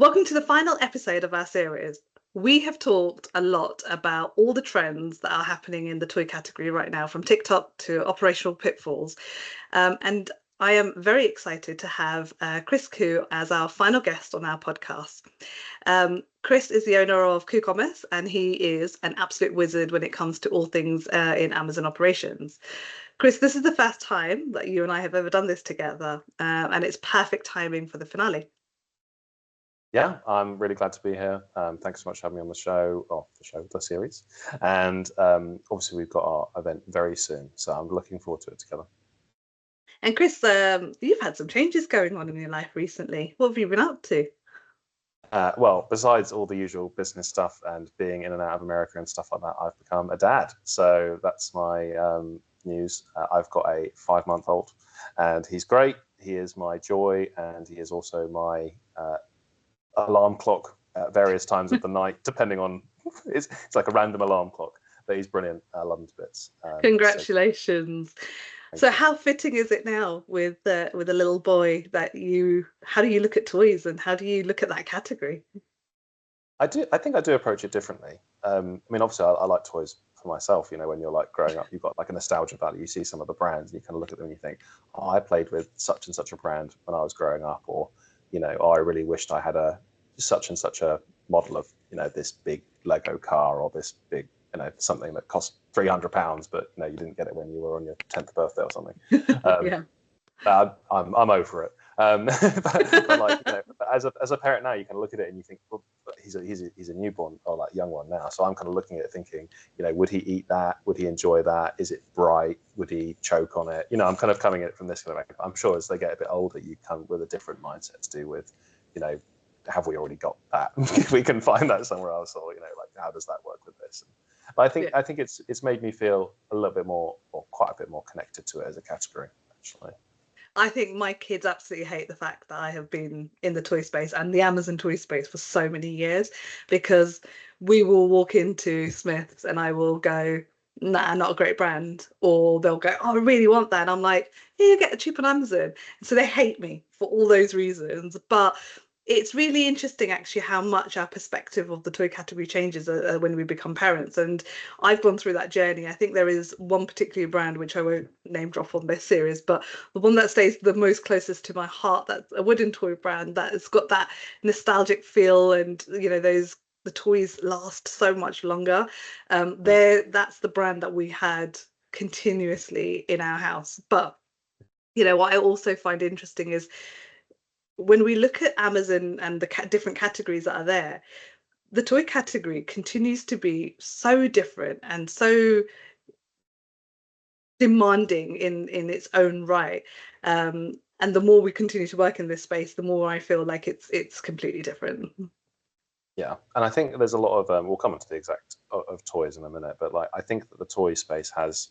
Welcome to the final episode of our series. We have talked a lot about all the trends that are happening in the toy category right now, from TikTok to operational pitfalls. And I am very excited to have Chris Koo as our final guest on our podcast. Chris is the owner of Koo Commerce, and he is an absolute wizard when it comes to all things in Amazon operations. Chris, this is the first time that you and I have ever done this together, and it's perfect timing for the finale. Yeah, I'm really glad to be here. Thanks so much for having me on the show, the series. And obviously we've got our event very soon, so I'm looking forward to it together. And Chris, you've had some changes going on in your life recently. What have you been up to? Well, besides all the usual business stuff and being in and out of America and stuff like that, I've become a dad. So that's my news. I've got a 5-month-old, and he's great. He is my joy, and he is also my alarm clock at various times of the night, depending on it's like a random alarm clock. But he's brilliant. I love him to bits. Congratulations. So how fitting is it now with a little boy that how do you look at toys, and how do you look at that category? I think I do approach it differently. I mean, obviously I like toys for myself. You know, when you're like growing up, you've got like a nostalgia value. You see some of the brands and you kind of look at them and you think, oh, I played with such and such a brand when I was growing up, or, you know, oh, I really wished I had such and such a model of, you know, this big Lego car, or this big, you know, something that cost £300, but you know, you didn't get it when you were on your 10th birthday or something. Yeah. I'm over it. But like, you know, as a parent now, you can look at it and you think, well, he's a newborn or like young one now. So I'm kind of looking at it thinking, you know, would he eat that? Would he enjoy that? Is it bright? Would he choke on it? You know, I'm kind of coming at it from this kind of angle. I'm sure as they get a bit older, you come with a different mindset to do with, you know, have we already got that? We can find that somewhere else, or, you know, like, how does that work with this? But I think it's made me feel a little bit more, or quite a bit more connected to it as a category, actually. I think my kids absolutely hate the fact that I have been in the toy space and the Amazon toy space for so many years, because we will walk into Smith's and I will go, nah, not a great brand. Or they'll go, oh, I really want that. And I'm like, yeah, you get it cheap on Amazon. And so they hate me for all those reasons. But it's really interesting actually how much our perspective of the toy category changes when we become parents. And I've gone through that journey. I think there is one particular brand, which I won't name drop on this series, but the one that stays the most closest to my heart, that's a wooden toy brand that has got that nostalgic feel, and you know, the toys last so much longer. That's the brand that we had continuously in our house. But you know, what I also find interesting is when we look at Amazon and the different categories that are there, the toy category continues to be so different and so demanding in its own right. And the more we continue to work in this space, the more I feel like it's completely different. Yeah, and I think there's a lot of we'll come into the exact of toys in a minute, but like, I think that the toy space has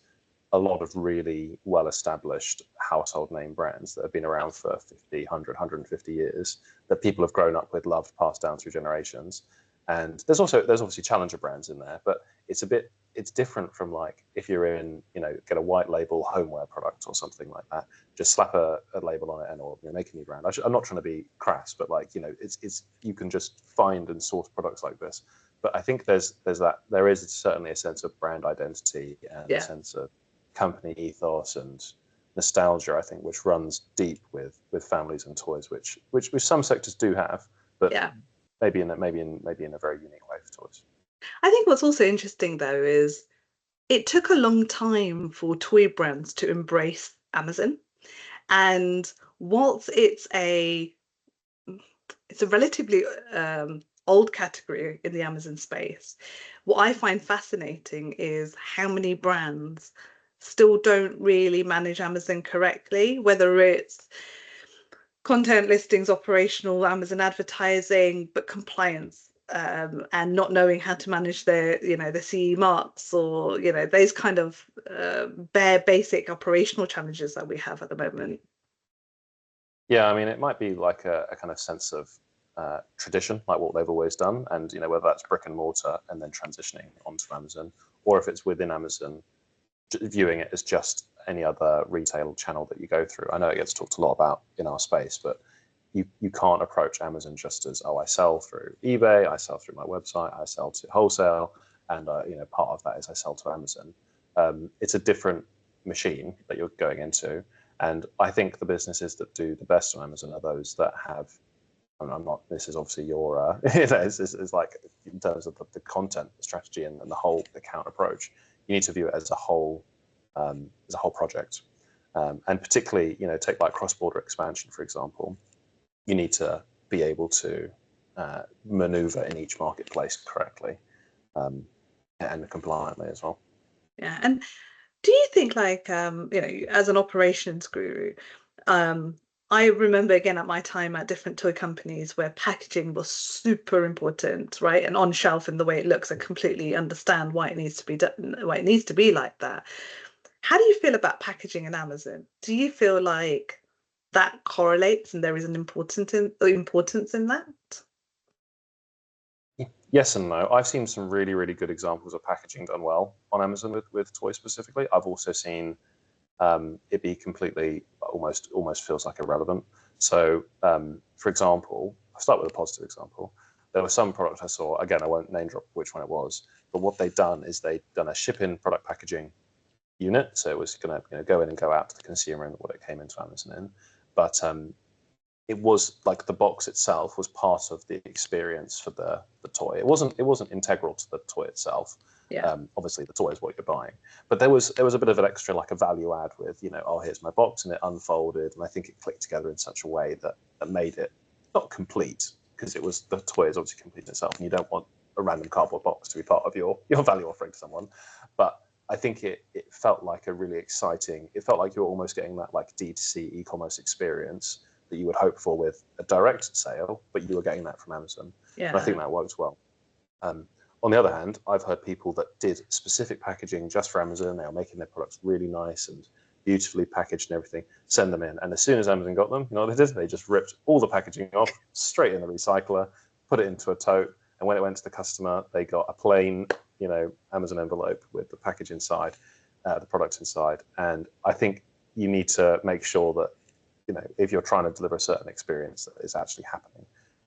a lot of really well-established household name brands that have been around for 50, 100, 150 years, that people have grown up with, loved, passed down through generations. And there's obviously challenger brands in there, but it's different from, like, if you're in, you know, get a white label homeware product or something like that, just slap a label on it and, or, you know, make a new brand. I'm not trying to be crass, but like, you know, it's you can just find and source products like this. But I think there is certainly a sense of brand identity and a sense of company ethos and nostalgia, I think, which runs deep with families and toys, which some sectors do have, but maybe in a very unique way for toys. I think what's also interesting though is it took a long time for toy brands to embrace Amazon, and whilst it's a relatively old category in the Amazon space, what I find fascinating is how many brands still don't really manage Amazon correctly, whether it's content listings, operational Amazon advertising, but compliance, and not knowing how to manage their, you know, the CE marks, or, you know, those kind of bare basic operational challenges that we have at the moment. Yeah, I mean, it might be like a kind of sense of tradition, like what they've always done, and, you know, whether that's brick and mortar and then transitioning onto Amazon, or if it's within Amazon, viewing it as just any other retail channel that you go through. I know it gets talked a lot about in our space, but you can't approach Amazon just as, oh, I sell through eBay, I sell through my website, I sell to wholesale, and part of that is I sell to Amazon. It's a different machine that you're going into, and I think the businesses that do the best on Amazon are those that have. I'm not. This is obviously your. It's like in terms of the content, the strategy, and the whole account approach. You need to view it as a whole project, and particularly, take like cross-border expansion, for example. You need to be able to maneuver in each marketplace correctly, and compliantly as well. Yeah. And do you think, like, as an operations guru, I remember again at my time at different toy companies where packaging was super important, right? And on shelf in the way it looks, I completely understand why it needs to be done, why it needs to be like that. How do you feel about packaging in Amazon? Do you feel like that correlates and there is an importance in that? Yes and no. I've seen some really, really good examples of packaging done well on Amazon with toys specifically. I've also seen it be completely almost feels like irrelevant. So, for example, I'll start with a positive example. There was some product I saw, again, I won't name drop which one it was, but what they'd done is they'd done a ship-in product packaging unit. So it was going to go in and go out to the consumer and what it came into Amazon in. But it was like the box itself was part of the experience for the toy. It wasn't integral to the toy itself. Yeah. Obviously, the toy is what you're buying, but there was a bit of an extra, like a value add with, oh, here's my box, and it unfolded, and I think it clicked together in such a way that made it not complete, because the toy is obviously complete in itself, and you don't want a random cardboard box to be part of your value offering to someone. But I think it felt like a really exciting. It felt like you were almost getting that like D2C e-commerce experience that you would hope for with a direct sale, but you were getting that from Amazon. Yeah. And I think that works well. On the other hand, I've heard people that did specific packaging just for Amazon. They were making their products really nice and beautifully packaged and everything, send them in. And as soon as Amazon got them, you know what they did? They just ripped all the packaging off, straight in the recycler, put it into a tote. And when it went to the customer, they got a plain, Amazon envelope with the package inside, the product inside. And I think you need to make sure that, if you're trying to deliver a certain experience, that is actually happening.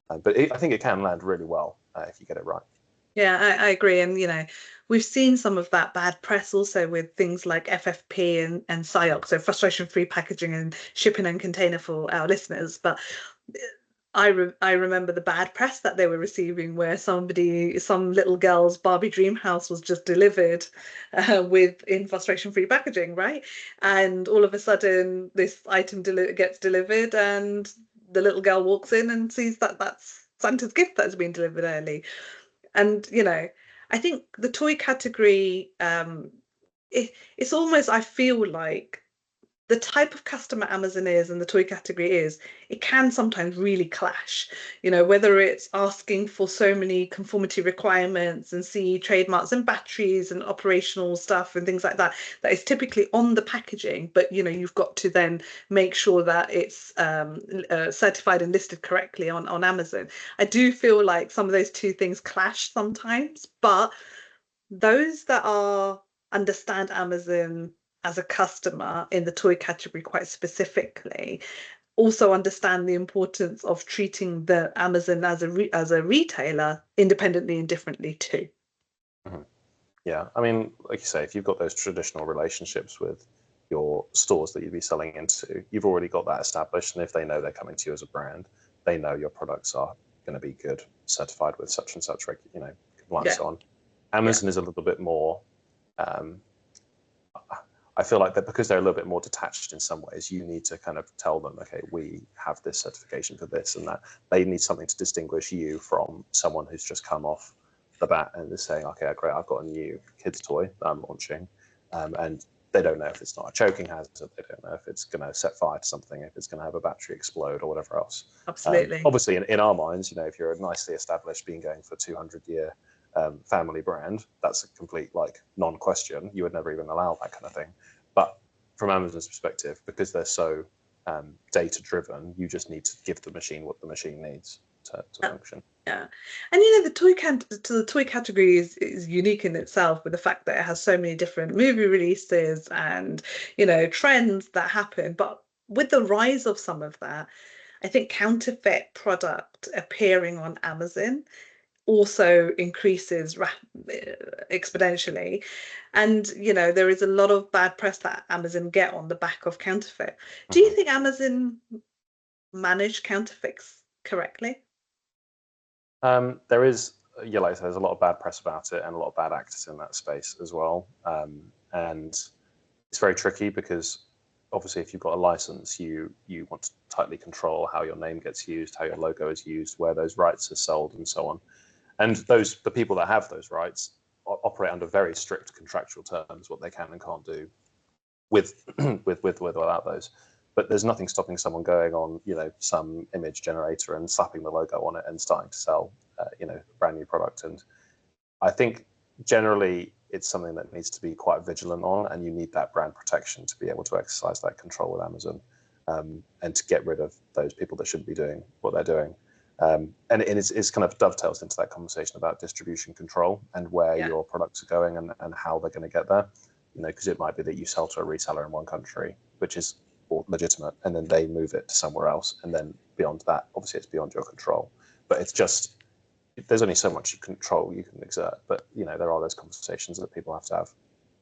But I think it can land really well if you get it right. Yeah, I agree. And, we've seen some of that bad press also with things like FFP and SIOC, so frustration-free packaging and shipping and container for our listeners. But I remember the bad press that they were receiving, where some little girl's Barbie dream house was just delivered in frustration-free packaging, right? And all of a sudden, this item gets delivered, and the little girl walks in and sees that that's Santa's gift that's been delivered early. And I think the toy category, it's almost, I feel like the type of customer Amazon is and the toy category is, it can sometimes really clash. Whether it's asking for so many conformity requirements and CE trademarks and batteries and operational stuff and things like that, that is typically on the packaging, but you've got to then make sure that it's certified and listed correctly on Amazon. I do feel like some of those two things clash sometimes, but those that understand Amazon as a customer in the toy category quite specifically also understand the importance of treating the Amazon as a retailer independently and differently too. Mm-hmm. Yeah, I mean, like you say, if you've got those traditional relationships with your stores that you'd be selling into, you've already got that established. And if they know they're coming to you as a brand, they know your products are going to be good, certified with such and such, compliance on. Amazon is a little bit more. I feel like that because they're a little bit more detached in some ways, you need to kind of tell them, okay, we have this certification for this and that. They need something to distinguish you from someone who's just come off the bat and is saying, okay, great, I've got a new kids toy that I'm launching. And they don't know if it's not a choking hazard. They don't know if it's going to set fire to something, if it's going to have a battery explode or whatever else. Absolutely. Obviously, in our minds, if you're a nicely established, been going for 200-year family brand, that's a complete non-question. You would never even allow that kind of thing. But from Amazon's perspective, because they're so data driven, you just need to give the machine what the machine needs to function. Yeah, and the toy category is unique in itself, with the fact that it has so many different movie releases and trends that happen. But with the rise of some of that, I think counterfeit product appearing on Amazon also increases exponentially. And, there is a lot of bad press that Amazon get on the back of counterfeit. Do you Mhm. think Amazon manage counterfeits correctly? There is, yeah, like I said, there's a lot of bad press about it and a lot of bad actors in that space as well. And it's very tricky because obviously if you've got a license, you want to tightly control how your name gets used, how your logo is used, where those rights are sold, and so on. And the people that have those rights operate under very strict contractual terms, what they can and can't do with with without those. But there's nothing stopping someone going on, some image generator and slapping the logo on it and starting to sell, a brand new product. And I think generally it's something that needs to be quite vigilant on, and you need that brand protection to be able to exercise that control with Amazon, and to get rid of those people that shouldn't be doing what they're doing. And it's kind of dovetails into that conversation about distribution control and where Yeah. your products are going and how they're going to get there. Because it might be that you sell to a reseller in one country, which is legitimate, and then they move it to somewhere else, and then beyond that, obviously, it's beyond your control. But it's just there's only so much control you can exert. But there are those conversations that people have to have.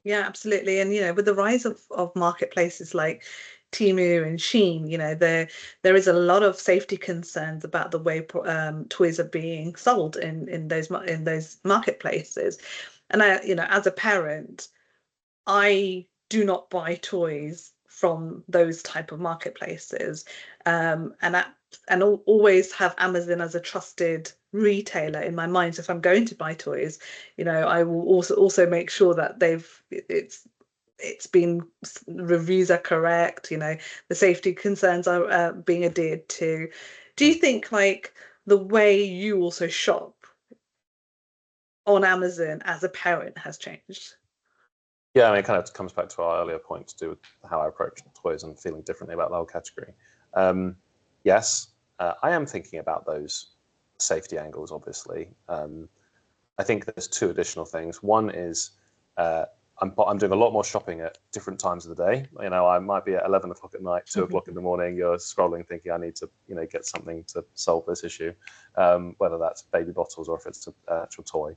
Yeah, absolutely. And with the rise of marketplaces like Temu and Shein, there is a lot of safety concerns about the way toys are being sold in those marketplaces. And as a parent, I do not buy toys from those type of marketplaces, and always have Amazon as a trusted retailer in my mind. So if I'm going to buy toys, I will also make sure that it's been reviews are correct. The safety concerns are being adhered to. Do you think like the way you also shop on Amazon as a parent has changed? Yeah, I mean, it kind of comes back to our earlier point to do with how I approach toys and feeling differently about the whole category. Yes, I am thinking about those safety angles, obviously. I think there's two additional things. One is I'm doing a lot more shopping at different times of the day. I might be at 11 o'clock at night, 2 o'clock in the morning. You're scrolling, thinking I need to, get something to solve this issue, whether that's baby bottles or if it's an actual toy.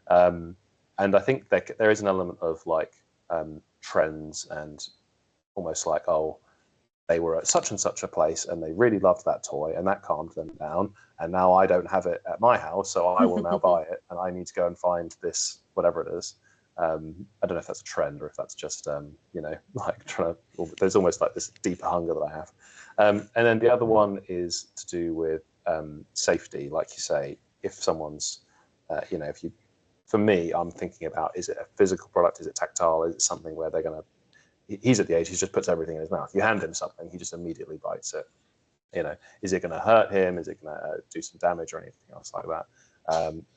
And I think there is an element of like trends and almost like, oh, they were at such and such a place and they really loved that toy and that calmed them down. And now I don't have it at my house, so I will now buy it and I need to go and find this, whatever it is. I don't know if that's a trend or if that's just, like trying to, there's almost like this deeper hunger that I have. And then the other one is to do with safety. Like you say, if someone's, if you, for me, I'm thinking about, is it a physical product? Is it tactile? Is it something where they're going to, he's at the age he just puts everything in his mouth. You hand him something, he just immediately bites it. Is it going to hurt him? Is it going to do some damage or anything else like that?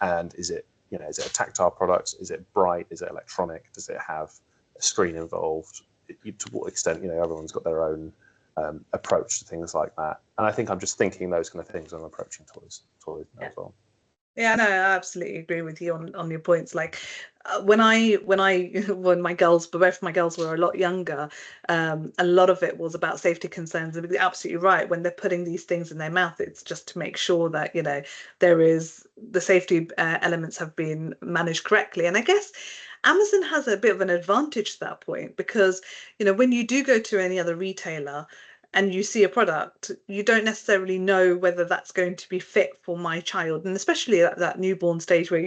And is it a tactile product? Is it bright? Is it electronic? Does it have a screen involved? To what extent? Everyone's got their own approach to things like that. And I think I'm just thinking those kind of things when I'm approaching toys now Yeah. as well. Yeah, no, I absolutely agree with you on your points. Like when my girls, but both my girls were a lot younger, a lot of it was about safety concerns. And you're absolutely right. When they're putting these things in their mouth, it's just to make sure that there is the safety elements have been managed correctly. And I guess Amazon has a bit of an advantage to that point because when you do go to any other retailer and you see a product, you don't necessarily know whether that's going to be fit for my child. And especially at that newborn stage where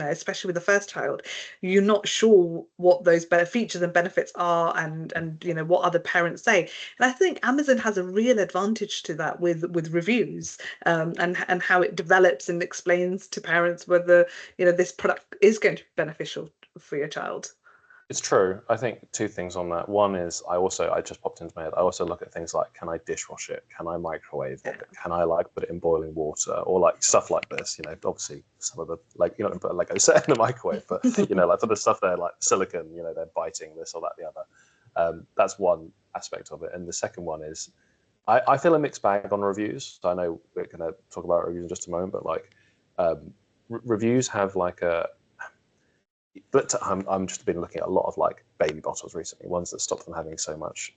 especially with the first child, you're not sure what those better features and benefits are and what other parents say. And I think Amazon has a real advantage to that with reviews, and how it develops and explains to parents whether, this product is going to be beneficial for your child. It's true. I think two things on that. One is I just popped into my head. I also look at things like, can I dishwash it? Can I microwave Yeah. it? Can I like put it in boiling water or like stuff like this? Obviously some of the like you're not gonna put a Lego set in the microwave, but like for the stuff there like silicon, they're biting this or that the other. That's one aspect of it. And the second one is I feel a mixed bag on reviews. So I know we're gonna talk about reviews in just a moment, but like reviews have like a but I'm just been looking at a lot of like baby bottles recently, ones that stop them having so much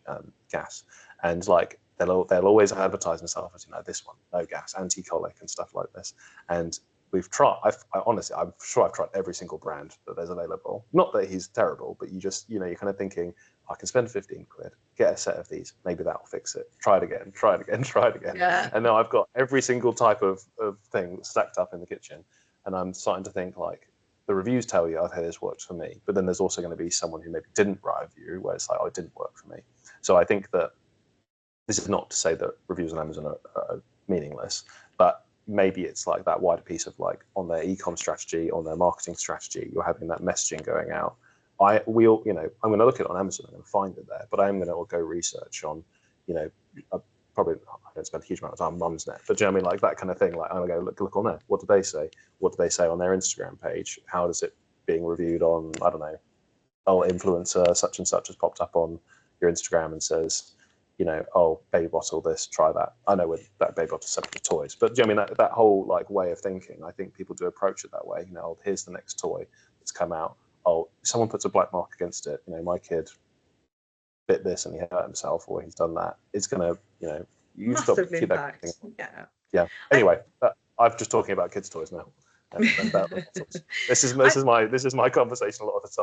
gas, and like they'll always advertise themselves as, you know, this one, no gas, anti-colic and stuff like this. And we've tried. Honestly, I'm sure I've tried every single brand that there's available. Not that he's terrible, but you just, you know, you're kind of thinking, I can spend 15 quid, get a set of these, maybe that'll fix it. Try it again, try it again, try it again. Yeah. And now I've got every single type of thing stacked up in the kitchen, and I'm starting to think like, the reviews tell you, okay, this works for me, but then there's also going to be someone who maybe didn't write a review where it's like, oh, it didn't work for me. So I think that this is not to say that reviews on Amazon are meaningless, but maybe it's like that wider piece of like on their e-com strategy, on their marketing strategy, you're having that messaging going out. I'm going to look at it on Amazon and find it there, but I am going to go research on, you know, probably I don't spend a huge amount of time on Mumsnet, but do you know what I mean? Like that kind of thing. Like I'm going to go look on there. What do they say? What do they say on their Instagram page? How does it being reviewed on, I don't know, oh, influencer such and such has popped up on your Instagram and says, you know, oh, baby bottle this, try that. I know with that baby bottle separate to toys, but do you know what I mean, that whole like way of thinking, I think people do approach it that way. You know, oh, here's the next toy that's come out. Oh, someone puts a black mark against it. You know, my kid bit this and he hurt himself, or he's done that. It's gonna, you know, you've got to Massive keep that impact. Yeah. yeah. Anyway, I'm just talking about kids' toys now, and about the bottles. This is my conversation a lot of the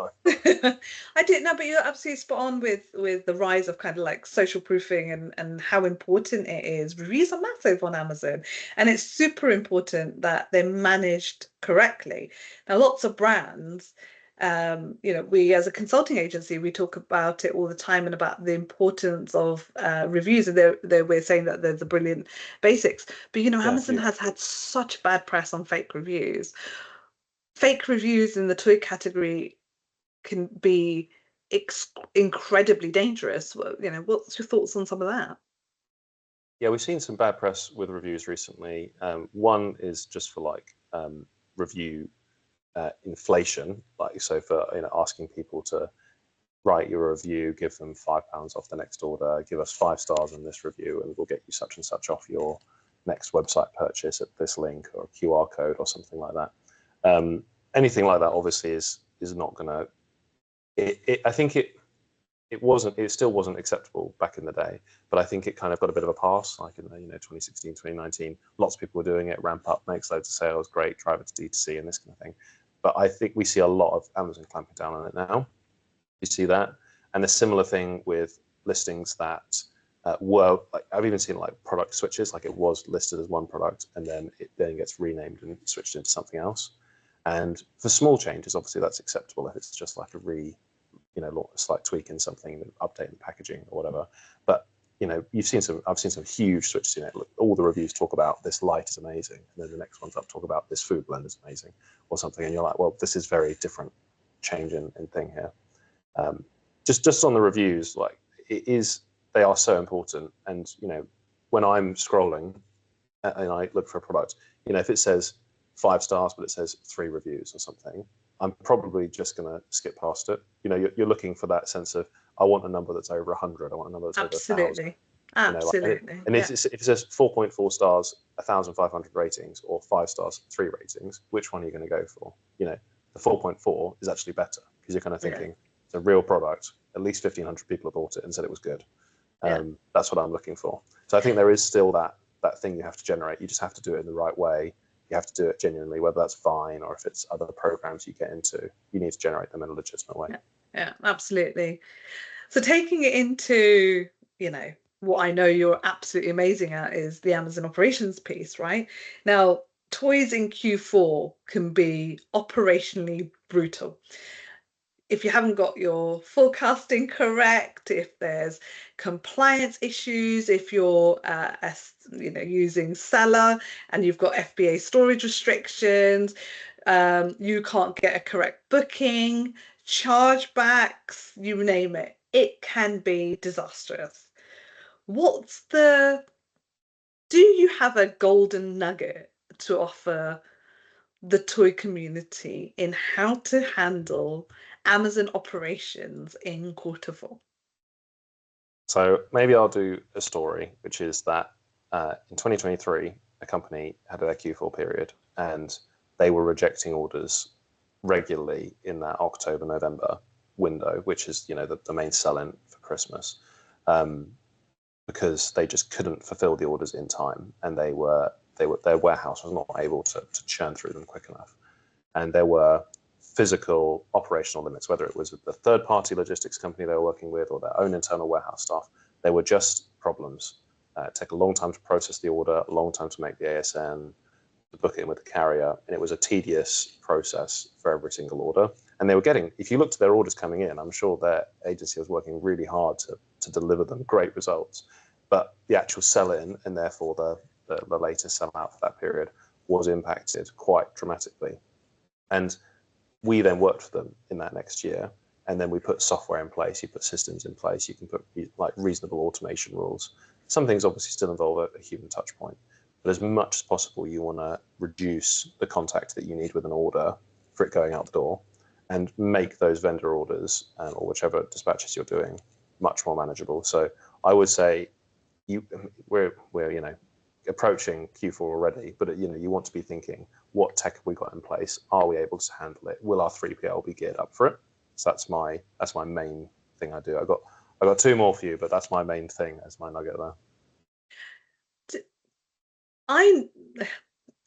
time. I didn't know, but you're absolutely spot on with the rise of kind of like social proofing and how important it is. Reviews are massive on Amazon, and it's super important that they're managed correctly. Now, lots of brands, you know, we as a consulting agency, we talk about it all the time and about the importance of reviews, and we're saying that they're the brilliant basics. But you know, Yeah, Amazon has had such bad press on fake reviews. Fake reviews in the toy category can be incredibly dangerous. Well, you know, what's your thoughts on some of that? yeah, we've seen some bad press with reviews recently. One is just for like review inflation, like so for, you know, asking people to write your review, give them £5 off the next order, give us 5 stars on this review, and we'll get you such and such off your next website purchase at this link or a QR code or something like that. Anything like that obviously is not going to. I think it still wasn't acceptable back in the day, but I think it kind of got a bit of a pass, like in the, you know, 2016, 2019. Lots of people were doing it, ramp up, makes loads of sales, great, drive it to D2C and this kind of thing. But I think we see a lot of Amazon clamping down on it now. You see that, and a similar thing with listings that were like, I've even seen like product switches, like it was listed as one product and then it then gets renamed and switched into something else. And for small changes, obviously that's acceptable if it's just like a slight tweak in something, updating the packaging or whatever. But you know, I've seen some huge switches in it. All the reviews talk about this light is amazing, and then the next one's up talk about this food blend is amazing or something, and you're like, well, this is very different change in thing here. Just on the reviews, like they are so important. And you know, when I'm scrolling and I look for a product, you know, if it says 5 stars but it says 3 reviews or something, I'm probably just going to skip past it. You know, you're looking for that sense of, I want a number that's over 100. I want a number that's over 1,000. Absolutely. You know, like, Absolutely. and Yeah. if it says 4.4 stars, 1,500 ratings, or 5 stars, 3 ratings, which one are you going to go for? You know, the 4.4 is actually better because you're kind of thinking, Yeah. it's a real product. At least 1,500 people have bought it and said it was good. Yeah. That's what I'm looking for. So I think there is still that thing you have to generate. You just have to do it in the right way. You have to do it genuinely, whether that's Vine or if it's other programs you get into. You need to generate them in a legitimate way. Yeah. Yeah, absolutely. So taking it into, you know, what I know you're absolutely amazing at is the Amazon operations piece, right? Now, toys in Q4 can be operationally brutal. If you haven't got your forecasting correct, if there's compliance issues, if you're you know, using seller and you've got FBA storage restrictions, you can't get a correct booking, chargebacks, you name it. It can be disastrous. What's the, do you have a golden nugget to offer the toy community in how to handle Amazon operations in Q4? So maybe I'll do a story, which is that in 2023, a company had their Q4 period and they were rejecting orders regularly in that October-November window, which is, you know, the main sell-in for Christmas. because they just couldn't fulfill the orders in time, and their warehouse was not able to churn through them quick enough. And there were physical operational limits, whether it was the third party logistics company they were working with or their own internal warehouse staff. There were just problems. It took a long time to process the order, a long time to make the ASN, to book it in with the carrier, and it was a tedious process for every single order. And they were getting, if you looked at their orders coming in, I'm sure their agency was working really hard to deliver them great results. But the actual sell-in, and therefore the latest sell-out for that period, was impacted quite dramatically. And we then worked for them in that next year, and then we put software in place, you put systems in place, you can put like reasonable automation rules. Some things obviously still involve a human touch point, but as much as possible you want to reduce the contact that you need with an order for it going out the door, and make those vendor orders or whichever dispatches you're doing much more manageable. So I would say we're approaching Q4 already, but you want to be thinking, what tech have we got in place? Are we able to handle it? Will our 3PL be geared up for it? So that's my main thing I do. I got two more for you, but that's my main thing as my nugget there. I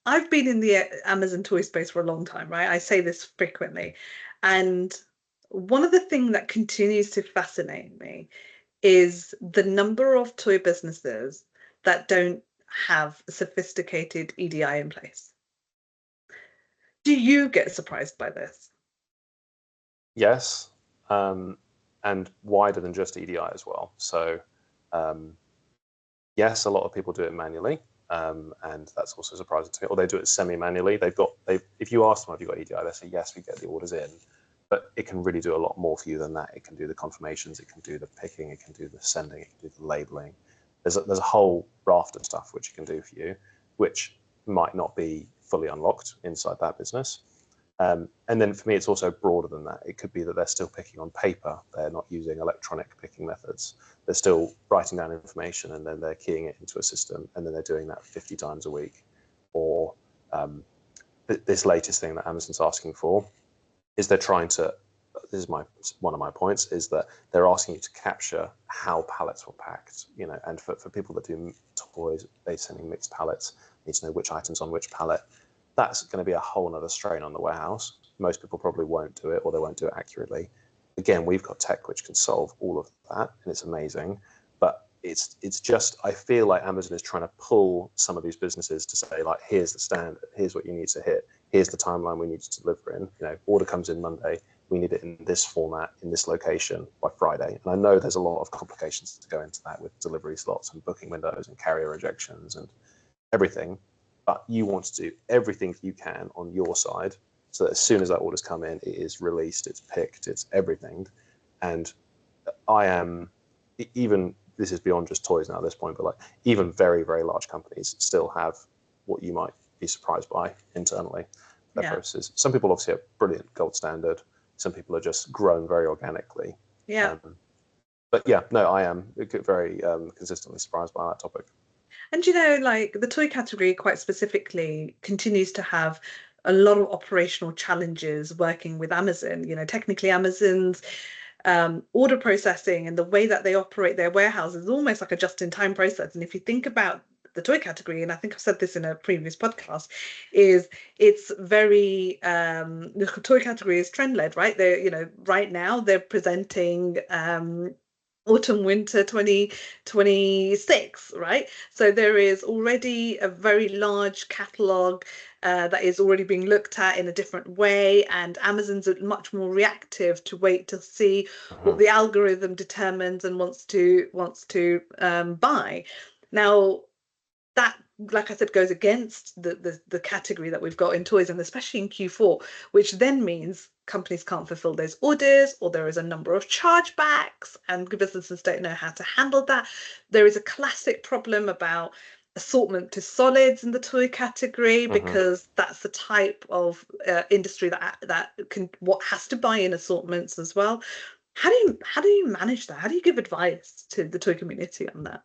I've been in the Amazon toy space for a long time, right? I say this frequently. And one of the things that continues to fascinate me is the number of toy businesses that don't have sophisticated EDI in place. Do you get surprised by this? Yes, and wider than just EDI as well. So yes, a lot of people do it manually. And that's also surprising to me. Or they do it semi-manually. If you ask them, have you got EDI? They say yes, we get the orders in, but it can really do a lot more for you than that. It can do the confirmations, it can do the picking, it can do the sending, it can do the labeling. There's a whole raft of stuff which it can do for you, which might not be fully unlocked inside that business. And then for me, it's also broader than that. It could be that they're still picking on paper. They're not using electronic picking methods. They're still writing down information and then they're keying it into a system, and then they're doing that 50 times a week. Or this latest thing that Amazon's asking for is they're trying to, this is one of my points, is that they're asking you to capture how pallets were packed, and for people that do toys, they're sending mixed pallets, need to know which items on which pallet. That's going to be a whole nother strain on the warehouse. Most people probably won't do it, or they won't do it accurately. Again, we've got tech which can solve all of that, and it's amazing. But it's just, I feel like Amazon is trying to pull some of these businesses to say, like, here's the standard, here's what you need to hit, here's the timeline we need to deliver in. Order comes in Monday, we need it in this format, in this location by Friday. And I know there's a lot of complications to go into that with delivery slots and booking windows and carrier rejections and everything. But you want to do everything you can on your side so that as soon as that order's come in, it is released, it's picked, it's everything. And I am, even, this is beyond just toys now at this point, but like even very, very large companies still have what you might be surprised by internally, their processes. Some people obviously have brilliant gold standard. Some people are just grown very organically. Yeah. But yeah, no, I am very consistently surprised by that topic. And like the toy category quite specifically continues to have a lot of operational challenges working with Amazon. Technically Amazon's order processing and the way that they operate their warehouse is almost like a just-in-time process. And if you think about the toy category, and I think I've said this in a previous podcast, is it's very the toy category is trend-led, right? They're right now they're presenting autumn winter 2026, right? So there is already a very large catalog that is already being looked at in a different way, and Amazon's much more reactive to wait to see what the algorithm determines and wants to buy. Now that, like I said, goes against the category that we've got in toys, and especially in Q4, which then means companies can't fulfill those orders, or there is a number of chargebacks and businesses don't know how to handle that. There is a classic problem about assortment to solids in the toy category, because that's the type of industry that can what has to buy in assortments as well. How do you manage that? How do you give advice to the toy community on that?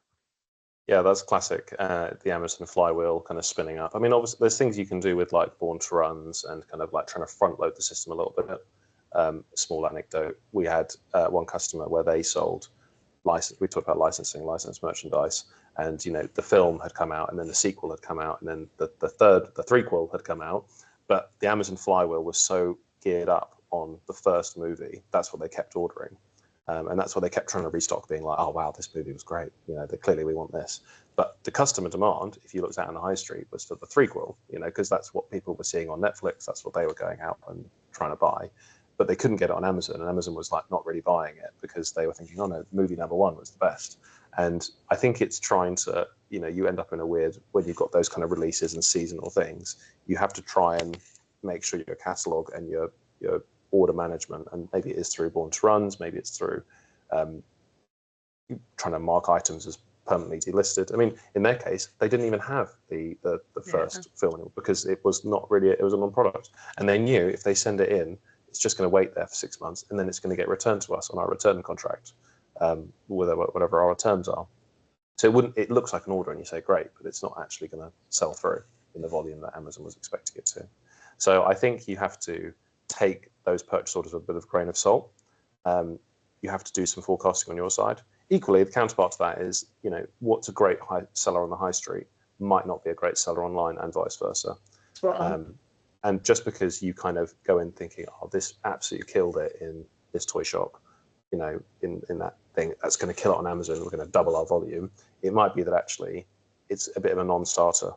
Yeah, that's classic. The Amazon flywheel kind of spinning up. I mean, obviously, there's things you can do with like born to runs and kind of like trying to front load the system a little bit. Small anecdote: we had one customer where they sold license. We talked about licensed merchandise, and the film had come out, and then the sequel had come out, and then the threequel had come out. But the Amazon flywheel was so geared up on the first movie. That's what they kept ordering. And that's why they kept trying to restock, being like, oh, wow, this movie was great. Clearly we want this. But the customer demand, if you looked out on the high street, was for the threequel, because that's what people were seeing on Netflix. That's what they were going out and trying to buy. But they couldn't get it on Amazon, and Amazon was like not really buying it because they were thinking, oh no, movie number one was the best. And I think it's trying to, you end up in a weird, when you've got those kind of releases and seasonal things, you have to try and make sure your catalog and your order management, and maybe it is through born to runs, maybe it's through trying to mark items as permanently delisted. I mean, in their case, they didn't even have the first film because it was not really, it was a non-product, and they knew if they send it in, it's just going to wait there for 6 months, and then it's going to get returned to us on our return contract, whatever our terms are. So it looks like an order, and you say great, but it's not actually going to sell through in the volume that Amazon was expecting it to. So I think you have to take those purchase orders with a bit of grain of salt. You have to do some forecasting on your side. Equally, the counterpart to that is, what's a great high seller on the high street might not be a great seller online, and vice versa. And just because you kind of go in thinking, oh, this absolutely killed it in this toy shop, in that thing, that's going to kill it on Amazon, we're going to double our volume. It might be that actually it's a bit of a non-starter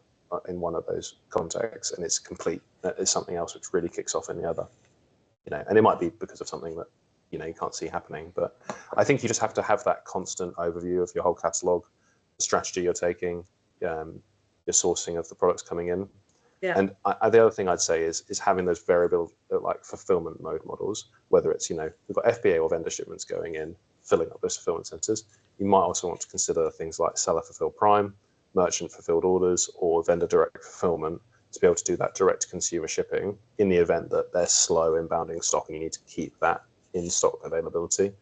in one of those contexts, and it's something else which really kicks off in the other. And it might be because of something that you can't see happening. But I think you just have to have that constant overview of your whole catalog, the strategy you're taking, your sourcing of the products coming in. Yeah. And the other thing I'd say is having those variable like fulfillment mode models, whether it's we've got FBA or vendor shipments going in, filling up those fulfillment centers. You might also want to consider things like seller fulfilled prime, merchant fulfilled orders, or vendor direct fulfillment, to be able to do that direct to consumer shipping in the event that they're slow inbounding stock, and you need to keep that in stock availability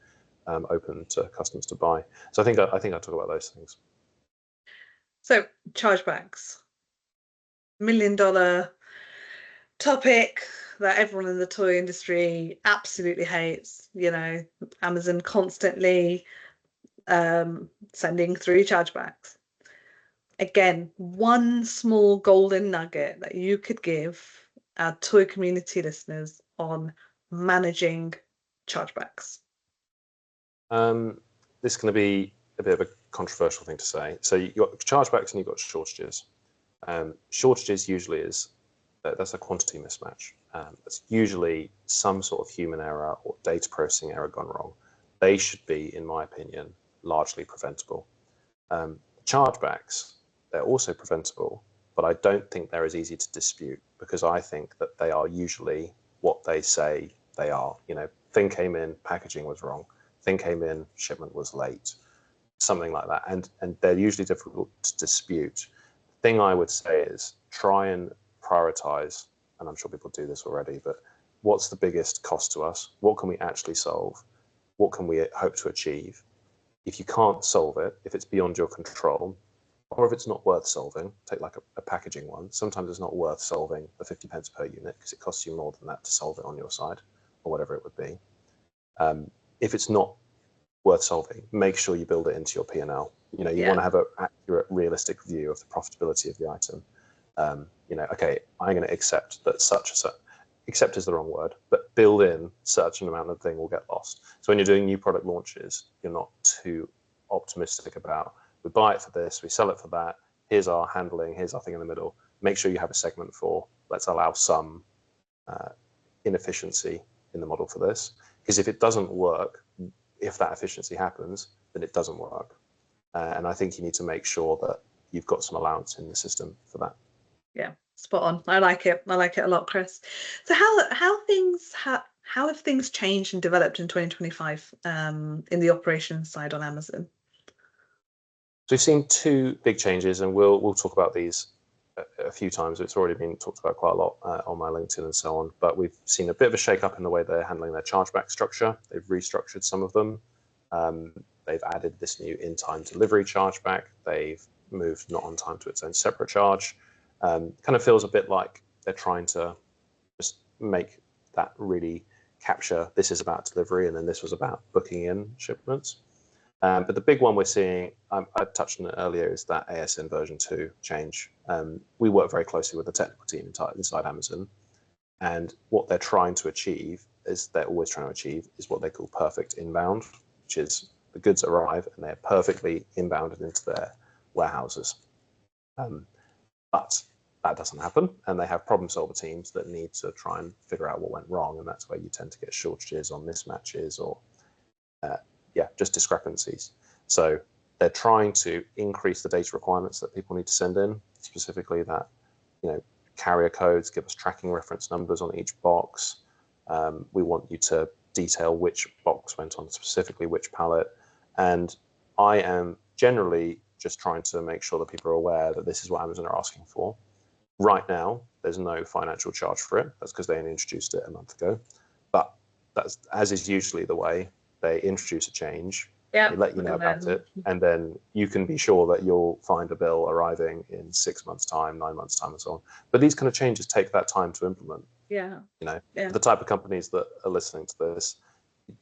open to customers to buy. So I think I talk about those things. So chargebacks, $1 million topic that everyone in the toy industry absolutely hates. Amazon constantly sending through chargebacks. Again, one small golden nugget that you could give our toy community listeners on managing chargebacks. This is going to be a bit of a controversial thing to say. So you've got chargebacks and you've got shortages. Shortages usually that's a quantity mismatch. It's usually some sort of human error or data processing error gone wrong. They should be, in my opinion, largely preventable. Chargebacks, they're also preventable, but I don't think they're as easy to dispute, because I think that they are usually what they say they are. Thing came in, packaging was wrong. Thing came in, shipment was late, something like that. And they're usually difficult to dispute. The thing I would say is try and prioritize, and I'm sure people do this already, but what's the biggest cost to us? What can we actually solve? What can we hope to achieve? If you can't solve it, if it's beyond your control, or if it's not worth solving, take like a packaging one. Sometimes it's not worth solving the 50 pence per unit because it costs you more than that to solve it on your side, or whatever it would be. If it's not worth solving, make sure you build it into your P&L. You want to have an accurate, realistic view of the profitability of the item. Okay, I'm going to accept that accept is the wrong word, but build in such an amount of thing will get lost. So when you're doing new product launches, you're not too optimistic about, we buy it for this, we sell it for that, here's our handling, here's our thing in the middle. Make sure you have a segment for, let's allow some inefficiency in the model for this. Because if it doesn't work, if that efficiency happens, then it doesn't work. And I think you need to make sure that you've got some allowance in the system for that. Yeah, spot on. I like it. I like it a lot, Chris. So how have things changed and developed in 2025 in the operations side on Amazon? So we've seen two big changes, and we'll talk about these a few times. It's already been talked about quite a lot on my LinkedIn and so on. But we've seen a bit of a shake-up in the way they're handling their chargeback structure. They've restructured some of them. They've added this new in-time delivery chargeback. They've moved not on time to its own separate charge. Kind of feels a bit like they're trying to just make that really capture, this is about delivery and then this was about booking in shipments. But the big one we're seeing, I touched on it earlier, is that ASN version 2 change. We work very closely with the technical team inside Amazon, and what they're trying to achieve is what they call perfect inbound, which is the goods arrive and they're perfectly inbounded into their warehouses. But that doesn't happen, and they have problem solver teams that need to try and figure out what went wrong, and that's where you tend to get shortages or mismatches or just discrepancies. So they're trying to increase the data requirements that people need to send in, specifically that, carrier codes, give us tracking reference numbers on each box. We want you to detail which box went on specifically which pallet. And I am generally just trying to make sure that people are aware that this is what Amazon are asking for. Right now, there's no financial charge for it. That's because they only introduced it a month ago. But that's, as is usually the way, they introduce a change, they let you know about it, and then you can be sure that you'll find a bill arriving in 6 months' time, 9 months' time, and so on. But these kind of changes take that time to implement. The type of companies that are listening to this,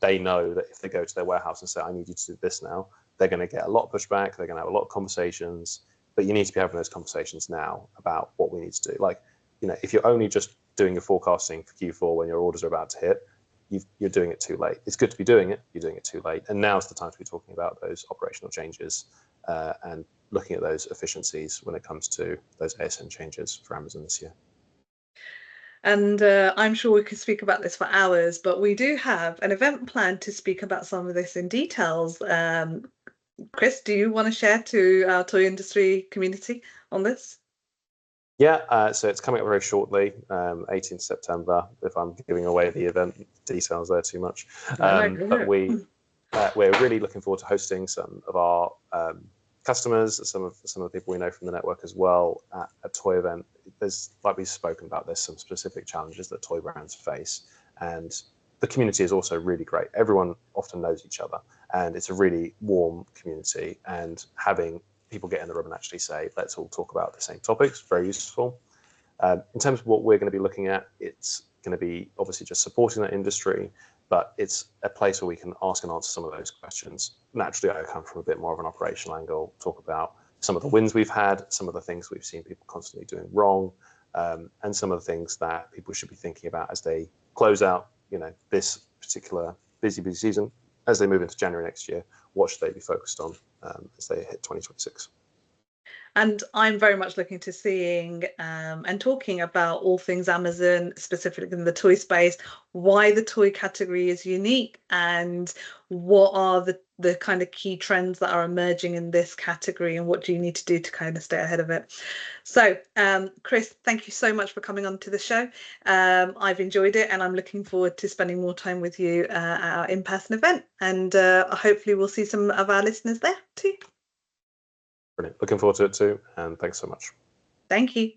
they know that if they go to their warehouse and say, I need you to do this now, they're going to get a lot of pushback, they're going to have a lot of conversations, but you need to be having those conversations now about what we need to do. Like, if you're only just doing your forecasting for Q4 when your orders are about to hit, you're doing it too late. It's good to be doing it, you're doing it too late. And now's the time to be talking about those operational changes and looking at those efficiencies when it comes to those ASN changes for Amazon this year. And I'm sure we could speak about this for hours, but we do have an event planned to speak about some of this in details. Chris, do you want to share to our toy industry community on this? Yeah, so it's coming up very shortly, 18th September, if I'm giving away the event details there too much. But we're really looking forward to hosting some of our customers, some of the people we know from the network as well, at a toy event. There's, like we've spoken about, there's some specific challenges that toy brands face, and the community is also really great. Everyone often knows each other, and it's a really warm community, and having people get in the room and actually say, let's all talk about the same topics, very useful. In terms of what we're going to be looking at, it's going to be obviously just supporting that industry, but it's a place where we can ask and answer some of those questions. Naturally, I come from a bit more of an operational angle, talk about some of the wins we've had, some of the things we've seen people constantly doing wrong, and some of the things that people should be thinking about as they close out, this particular busy season. As they move into January next year, what should they be focused on as they hit 2026? And I'm very much looking to seeing and talking about all things Amazon, specifically in the toy space, why the toy category is unique, and what are the kind of key trends that are emerging in this category, and what do you need to do to kind of stay ahead of it. So, Chris, thank you so much for coming on to the show. I've enjoyed it, and I'm looking forward to spending more time with you at our in-person event, and hopefully we'll see some of our listeners there too. Brilliant. Looking forward to it too, and thanks so much. Thank you.